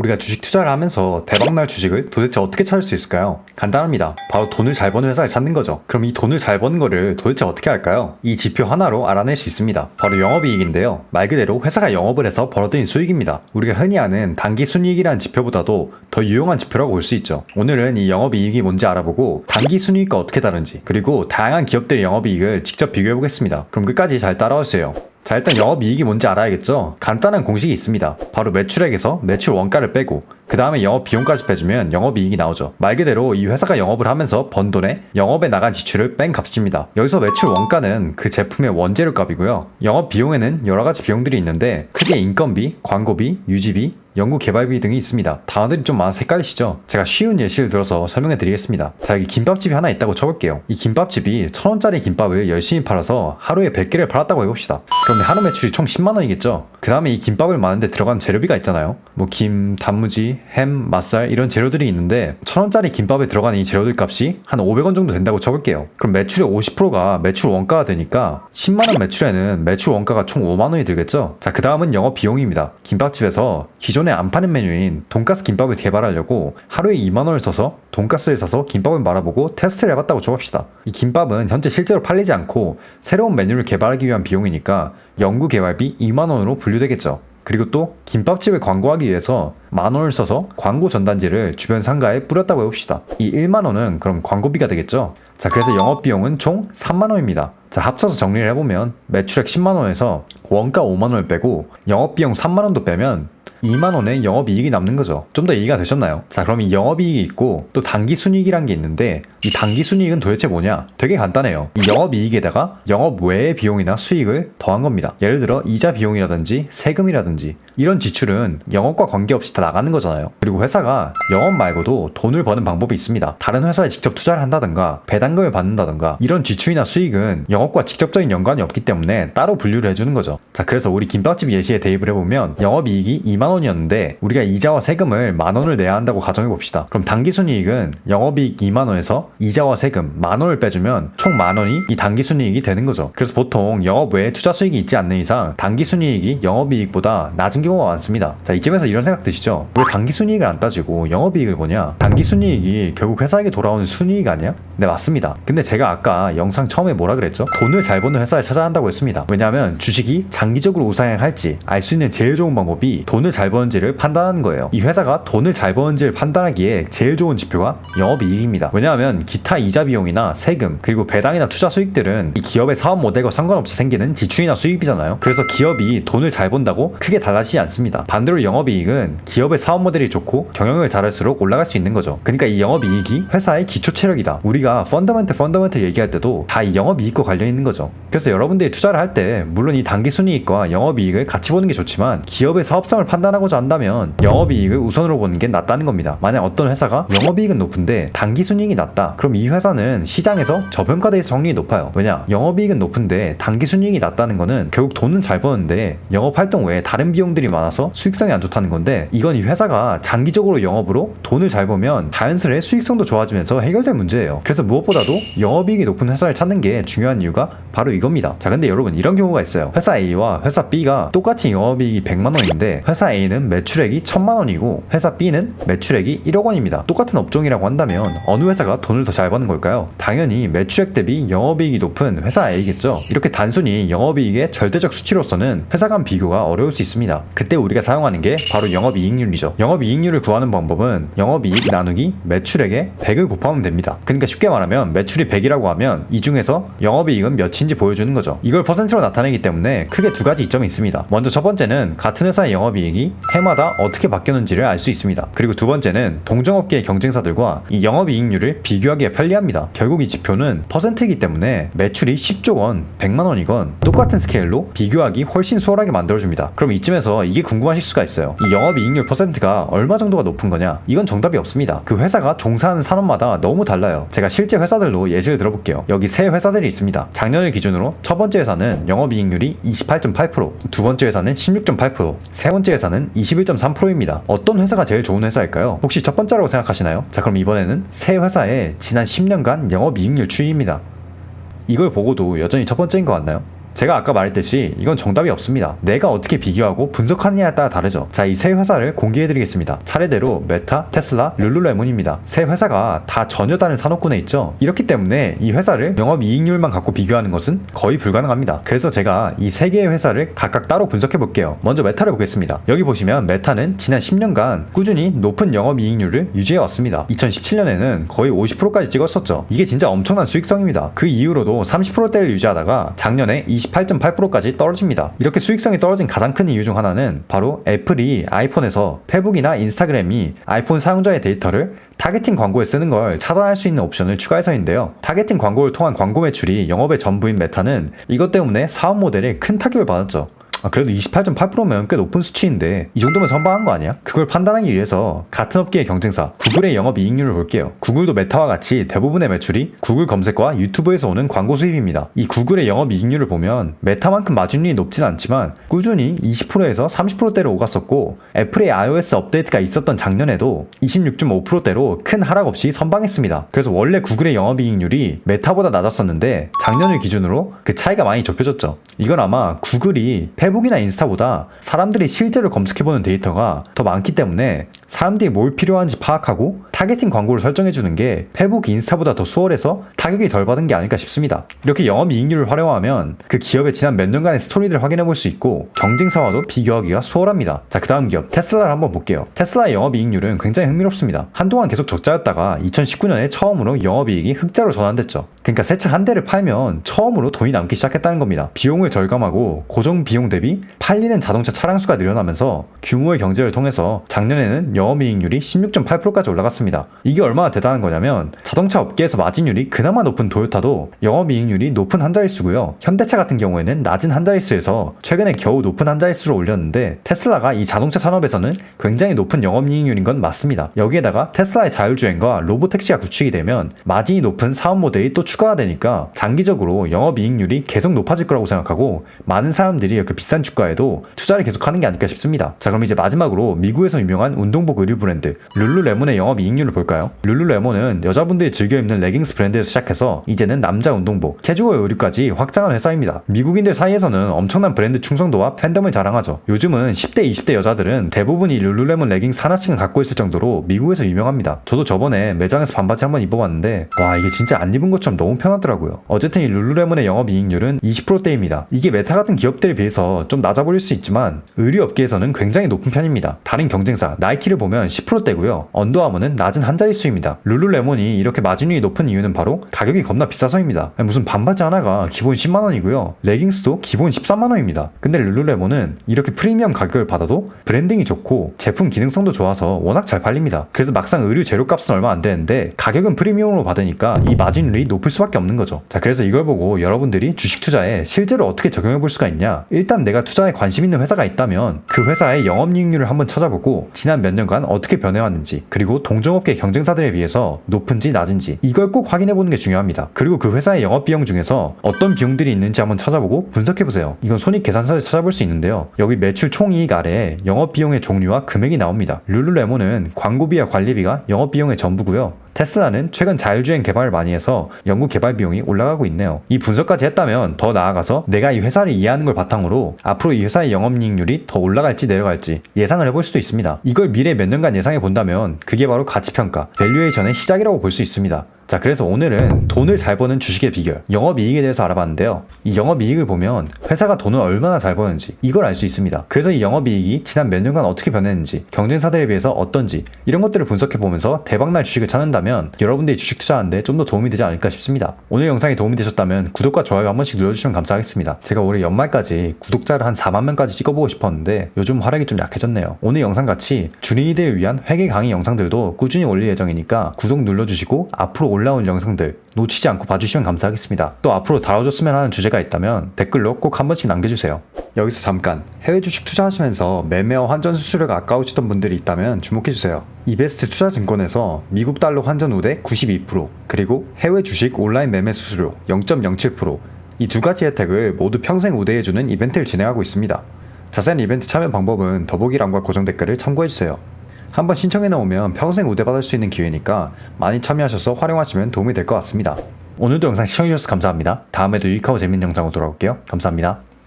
우리가 주식 투자를 하면서 대박날 주식을 도대체 어떻게 찾을 수 있을까요? 간단합니다. 바로 돈을 잘 버는 회사를 찾는 거죠. 그럼 이 돈을 잘 버는 거를 도대체 어떻게 할까요? 이 지표 하나로 알아낼 수 있습니다. 바로 영업이익인데요. 말 그대로 회사가 영업을 해서 벌어들인 수익입니다. 우리가 흔히 아는 단기순이익이라는 지표보다도 더 유용한 지표라고 볼 수 있죠. 오늘은 이 영업이익이 뭔지 알아보고 단기순이익과 어떻게 다른지, 그리고 다양한 기업들의 영업이익을 직접 비교해보겠습니다. 그럼 끝까지 잘 따라오세요. 자, 일단 영업이익이 뭔지 알아야겠죠? 간단한 공식이 있습니다. 바로 매출액에서 매출 원가를 빼고 그 다음에 영업 비용까지 빼주면 영업이익이 나오죠. 말 그대로 이 회사가 영업을 하면서 번 돈에 영업에 나간 지출을 뺀 값입니다. 여기서 매출 원가는 그 제품의 원재료 값이고요. 영업 비용에는 여러 가지 비용들이 있는데 크게 인건비, 광고비, 유지비, 연구개발비 등이 있습니다. 단어들이 좀 많아서 헷갈리시죠? 제가 쉬운 예시를 들어서 설명해 드리겠습니다. 자, 여기 김밥집이 하나 있다고 쳐볼게요. 이 김밥집이 1,000원짜리 김밥을 열심히 팔아서 하루에 100개를 팔았다고 해봅시다. 그럼 하루 매출이 총 10만원이겠죠? 그 다음에 이 김밥을 마는데 들어간 재료비가 있잖아요. 뭐 김, 단무지, 햄, 맛살 이런 재료들이 있는데 1,000원짜리 김밥에 들어가는 이 재료들 값이 한 500원 정도 된다고 쳐볼게요. 그럼 매출의 50%가 매출 원가가 되니까 10만원 매출에는 매출 원가가 총 5만원이 들겠죠? 자, 그 다음은 영업 비용입니다. 김밥집에서 기존에 안 파는 메뉴인 돈가스 김밥을 개발하려고 하루에 2만원을 써서 돈가스를 사서 김밥을 말아보고 테스트를 해봤다고 쳐봅시다. 이 김밥은 현재 실제로 팔리지 않고 새로운 메뉴를 개발하기 위한 비용이니까 연구개발비 2만원으로 분류되겠죠. 그리고 또 김밥집을 광고하기 위해서 10,000원을 써서 광고 전단지를 주변 상가에 뿌렸다고 해봅시다. 이 10,000원은 그럼 광고비가 되겠죠. 자, 그래서 영업비용은 총 30,000원입니다. 자, 합쳐서 정리를 해보면 매출액 10만원에서 원가 5만원을 빼고 영업비용 3만원도 빼면 2만원의 영업이익이 남는 거죠. 좀 더 이해가 되셨나요? 자, 그럼 이 영업이익이 있고 또 단기순이익이란 게 있는데 이 단기순이익은 도대체 뭐냐? 되게 간단해요. 이 영업이익에다가 영업 외의 비용이나 수익을 더한 겁니다. 예를 들어 이자 비용이라든지 세금이라든지 이런 지출은 영업과 관계없이 다 나가는 거잖아요. 그리고 회사가 영업 말고도 돈을 버는 방법이 있습니다. 다른 회사에 직접 투자를 한다든가 배당금을 받는다든가 이런 지출이나 수익은 영업과 직접적인 연관이 없기 때문에 따로 분류를 해주는 거죠. 자, 그래서 우리 김밥집 예시에 대입을 해보면 영업이익이 2만원이었는데 우리가 이자와 세금을 10,000원을 내야 한다고 가정해봅시다. 그럼 단기순이익은 영업이익 2만원에서 이자와 세금 10,000원을 빼주면 총 10,000원이 이 단기순이익이 되는 거죠. 그래서 보통 영업 외에 투자 수익이 있지 않는 이상 단기순이익이 영업이익보다 낮은 경우가 많습니다. 자, 이쯤에서 이런 생각 드시죠? 왜 단기순이익을 안 따지고 영업이익을 보냐? 단기순이익이 결국 회사에게 돌아오는 순이익 아니야? 네, 맞습니다. 근데 제가 아까 영상 처음에 뭐라 그랬죠? 돈을 잘 버는 회사를 찾아야 한다고 했습니다. 왜냐하면 주식이 장기적으로 우상향할지 알 수 있는 제일 좋은 방법이 돈을 잘 버는지를 판단하는 거예요. 이 회사가 돈을 잘 버는지를 판단하기에 제일 좋은 지표가 영업이익입니다. 왜냐하면 기타 이자 비용이나 세금 그리고 배당이나 투자 수익들은 이 기업의 사업 모델과 상관없이 생기는 지출이나 수입이잖아요. 그래서 기업이 돈을 잘 번다고 크게 달라지지 않습니다. 반대로 영업이익은 기업의 사업 모델이 좋고 경영을 잘할수록 올라갈 수 있는 거죠. 그러니까 이 영업이익이 회사의 기초 체력이다. 우리가 펀더멘트 얘기할 때도 다 이 영업이익과 관련 있는 거죠. 그래서 여러분들이 투자를 할 때 물론 이 단기순이익과 영업이익을 같이 보는 게 좋지만 기업의 사업성을 판단하고자 한다면 영업이익을 우선으로 보는 게 낫다는 겁니다. 만약 어떤 회사가 영업이익은 높은데 단기순이익이 낮다. 그럼 이 회사는 시장에서 저평가돼 있을 확률이 높아요. 왜냐? 영업이익은 높은데 단기순이익이 낮다는 거는 결국 돈은 잘 버는데 영업활동 외에 다른 비용들이 많아서 수익성이 안 좋다는 건데 이건 이 회사가 장기적으로 영업으로 돈을 잘 벌면 자연스레 수익성도 좋아지면서 해결될 문제예요. 그래서 무엇보다도 영업이익이 높은 회사를 찾는 게 중요한 이유가 바로 이겁니다. 자, 근데 여러분 이런 경우가 있어요. 회사 A와 회사 B가 똑같이 영업이익이 100만원인데 회사 A는 매출액이 1,000만원이고 회사 B는 매출액이 1억원입니다. 똑같은 업종이라고 한다면 어느 회사가 돈을 더 잘 버는 걸까요? 당연히 매출액 대비 영업이익이 높은 회사 A겠죠. 이렇게 단순히 영업이익의 절대적 수치로서는 회사 간 비교가 어려울 수 있습니다. 그때 우리가 사용하는 게 바로 영업이익률이죠. 영업이익률을 구하는 방법은 영업이익 나누기 매출액에 100을 곱하면 됩니다. 그러니까 쉽게 말하면 매출이 100이라고 하면 이 중에서 영업이익은 몇인지 보여주는 거죠. 이걸 퍼센트로 나타내기 때문에 크게 두 가지 이점이 있습니다. 먼저 첫 번째는 같은 회사의 영업이익이 해마다 어떻게 바뀌었는지를 알 수 있습니다. 그리고 두 번째는 동종업계의 경쟁사들과 이 영업이익률을 비교하기에 편리합니다. 결국 이 지표는 퍼센트이기 때문에 매출이 10조 원, 100만원이건 똑같은 스케일로 비교하기 훨씬 수월하게 만들어줍니다. 그럼 이쯤에서 이게 궁금하실 수가 있어요. 이 영업이익률 퍼센트가 얼마 정도가 높은 거냐? 이건 정답이 없습니다. 그 회사가 종사하는 산업마다 너무 달라요. 제가 실제 회사들로 예시를 들어볼게요. 여기 세 회사들이 있습니다. 작년을 기준으로 첫 번째 회사는 영업이익률이 28.8%, 두 번째 회사는 16.8%, 세 번째 회사는 21.3%입니다. 어떤 회사가 제일 좋은 회사일까요? 혹시 첫 번째라고 생각하시나요? 자, 그럼 이번에는 세 회사의 지난 10년간 영업이익률 추이입니다. 이걸 보고도 여전히 첫 번째인 것 같나요? 제가 아까 말했듯이 이건 정답이 없습니다. 내가 어떻게 비교하고 분석하느냐에 따라 다르죠. 자, 이 세 회사를 공개해드리겠습니다. 차례대로 메타, 테슬라, 룰루레몬입니다. 세 회사가 다 전혀 다른 산업군에 있죠. 이렇기 때문에 이 회사를 영업이익률만 갖고 비교하는 것은 거의 불가능합니다. 그래서 제가 이 세 개의 회사를 각각 따로 분석해볼게요. 먼저 메타를 보겠습니다. 여기 보시면 메타는 지난 10년간 꾸준히 높은 영업이익률을 유지해왔습니다. 2017년에는 거의 50%까지 찍었었죠. 이게 진짜 엄청난 수익성입니다. 그 이후로도 30%대를 유지하다가 작년에 28.8%까지 떨어집니다. 이렇게 수익성이 떨어진 가장 큰 이유 중 하나는 바로 애플이 아이폰에서 페북이나 인스타그램이 아이폰 사용자의 데이터를 타겟팅 광고에 쓰는 걸 차단할 수 있는 옵션을 추가해서인데요. 타겟팅 광고를 통한 광고 매출이 영업의 전부인 메타는 이것 때문에 사업 모델에 큰 타격을 받았죠. 그래도 28.8%면 꽤 높은 수치인데 이 정도면 선방한 거 아니야? 그걸 판단하기 위해서 같은 업계의 경쟁사 구글의 영업이익률을 볼게요. 구글도 메타와 같이 대부분의 매출이 구글 검색과 유튜브에서 오는 광고 수입입니다. 이 구글의 영업이익률을 보면 메타만큼 마진율이 높진 않지만 꾸준히 20%에서 30%대로 오갔었고 애플의 iOS 업데이트가 있었던 작년에도 26.5%대로 큰 하락 없이 선방했습니다. 그래서 원래 구글의 영업이익률이 메타보다 낮았었는데 작년을 기준으로 그 차이가 많이 좁혀졌죠. 이건 아마 구글이 페북이나 인스타보다 사람들이 실제로 검색해보는 데이터가 더 많기 때문에 사람들이 뭘 필요한지 파악하고 타겟팅 광고를 설정해주는 게 페북, 인스타보다 더 수월해서 타격이 덜 받은 게 아닐까 싶습니다. 이렇게 영업이익률을 활용하면 그 기업의 지난 몇 년간의 스토리를 확인해볼 수 있고 경쟁사와도 비교하기가 수월합니다. 자, 그 다음 기업 테슬라를 한번 볼게요. 테슬라의 영업이익률은 굉장히 흥미롭습니다. 한동안 계속 적자였다가 2019년에 처음으로 영업이익이 흑자로 전환됐죠. 그러니까 새 차 한 대를 팔면 처음으로 돈이 남기 시작했다는 겁니다. 비용을 절감하고 고정 비용 대비 팔리는 자동차 차량 수가 늘어나면서 규모의 경제를 통해서 작년에는 영업이익률이 16.8%까지 올라갔습니다. 이게 얼마나 대단한 거냐면 자동차 업계에서 마진율이 그나마 높은 도요타도 영업이익률이 높은 한 자릿수고요. 현대차 같은 경우에는 낮은 한 자릿수에서 최근에 겨우 높은 한 자릿수로 올렸는데 테슬라가 이 자동차 산업에서는 굉장히 높은 영업이익률인 건 맞습니다. 여기에다가 테슬라의 자율주행과 로보택시가 구축이 되면 마진이 높은 사업 모델이 또 추가가 되니까 장기적으로 영업이익률이 계속 높아질 거라고 생각하고 많은 사람들이 이렇게 비싼 주가에도 투자를 계속하는 게 아닐까 싶습니다. 자, 그럼 이제 마지막으로 미국에서 유명한 운동복 의류 브랜드 룰루레몬의 영업이익률을 볼까요? 룰루레몬은 여자분들이 즐겨 입는 레깅스 브랜드에서 시작해서 이제는 남자 운동복, 캐주얼 의류까지 확장한 회사입니다. 미국인들 사이에서는 엄청난 브랜드 충성도와 팬덤을 자랑하죠. 요즘은 10대, 20대 여자들은 대부분이 룰루레몬 레깅스 하나씩은 갖고 있을 정도로 미국에서 유명합니다. 저도 저번에 매장에서 반바지 한번 입어봤는데 와, 이게 진짜 안 입은 것처럼 너무 편하더라고요. 어쨌든 이 룰루레몬의 영업이익률은 20%대입니다. 이게 메타 같은 기업들에 비해서 좀 낮아 보일 수 있지만 의류업계에서는 굉장히 높은 편입니다. 다른 경쟁사 나이키를 보면 10%대고요. 언더아머는 낮은 한 자릿수입니다. 룰루레몬이 이렇게 마진율이 높은 이유는 바로 가격이 겁나 비싸서입니다. 무슨 반바지 하나가 기본 10만원이고요. 레깅스도 기본 13만원입니다. 근데 룰루레몬은 이렇게 프리미엄 가격을 받아도 브랜딩이 좋고 제품 기능성도 좋아서 워낙 잘 팔립니다. 그래서 막상 의류 재료값은 얼마 안 되는데 가격은 프리미엄으로 받으니까 이 마진율이 높을 수밖에 없는 거죠. 자, 그래서 이걸 보고 여러분들이 주식 투자에 실제로 어떻게 적용해 볼 수가 있냐? 일단 내가 투자에 관심 있는 회사가 있다면 그 회사의 영업이익률을 한번 찾아보고 지난 몇 년간 어떻게 변해왔는지, 그리고 동종업계 경쟁사들에 비해서 높은지 낮은지 이걸 꼭 확인해보는 게 중요합니다. 그리고 그 회사의 영업비용 중에서 어떤 비용들이 있는지 한번 찾아보고 분석해보세요. 이건 손익계산서에서 찾아볼 수 있는데요. 여기 매출 총이익 아래에 영업비용의 종류와 금액이 나옵니다. 룰루레몬은 광고비와 관리비가 영업비용의 전부고요. 테슬라는 최근 자율주행 개발을 많이 해서 연구 개발 비용이 올라가고 있네요. 이 분석까지 했다면 더 나아가서 내가 이 회사를 이해하는 걸 바탕으로 앞으로 이 회사의 영업이익률이 더 올라갈지 내려갈지 예상을 해볼 수도 있습니다. 이걸 미래 몇 년간 예상해 본다면 그게 바로 가치평가, 밸류에이션의 시작이라고 볼 수 있습니다. 자, 그래서 오늘은 돈을 잘 버는 주식의 비결, 영업이익에 대해서 알아봤는데요. 이 영업이익을 보면 회사가 돈을 얼마나 잘 버는지 이걸 알 수 있습니다. 그래서 이 영업이익이 지난 몇 년간 어떻게 변했는지, 경쟁사들에 비해서 어떤지 이런 것들을 분석해보면서 대박날 주식을 찾는다면 여러분들이 주식 투자하는데 좀 더 도움이 되지 않을까 싶습니다. 오늘 영상이 도움이 되셨다면 구독과 좋아요 한 번씩 눌러주시면 감사하겠습니다. 제가 올해 연말까지 구독자를 한 4만 명까지 찍어보고 싶었는데 요즘 활약이 좀 약해졌네요. 오늘 영상같이 준이들을 위한 회계 강의 영상들도 꾸준히 올릴 예정이니까 구독 눌러주시고 앞으로 올라온 영상들 놓치지 않고 봐주시면 감사하겠습니다. 또 앞으로 다뤄줬으면 하는 주제가 있다면 댓글로 꼭 한 번씩 남겨주세요. 여기서 잠깐, 해외 주식 투자하시면서 매매와 환전 수수료가 아까우시던 분들이 있다면 주목해주세요. 이베스트 투자증권에서 미국 달러 환전 우대 92%, 그리고 해외 주식 온라인 매매 수수료 0.07%, 이 두 가지 혜택을 모두 평생 우대해주는 이벤트를 진행하고 있습니다. 자세한 이벤트 참여 방법은 더보기란과 고정 댓글을 참고해주세요. 한번 신청해 놓으면 평생 우대받을 수 있는 기회니까 많이 참여하셔서 활용하시면 도움이 될 것 같습니다. 오늘도 영상 시청해주셔서 감사합니다. 다음에도 유익하고 재밌는 영상으로 돌아올게요. 감사합니다.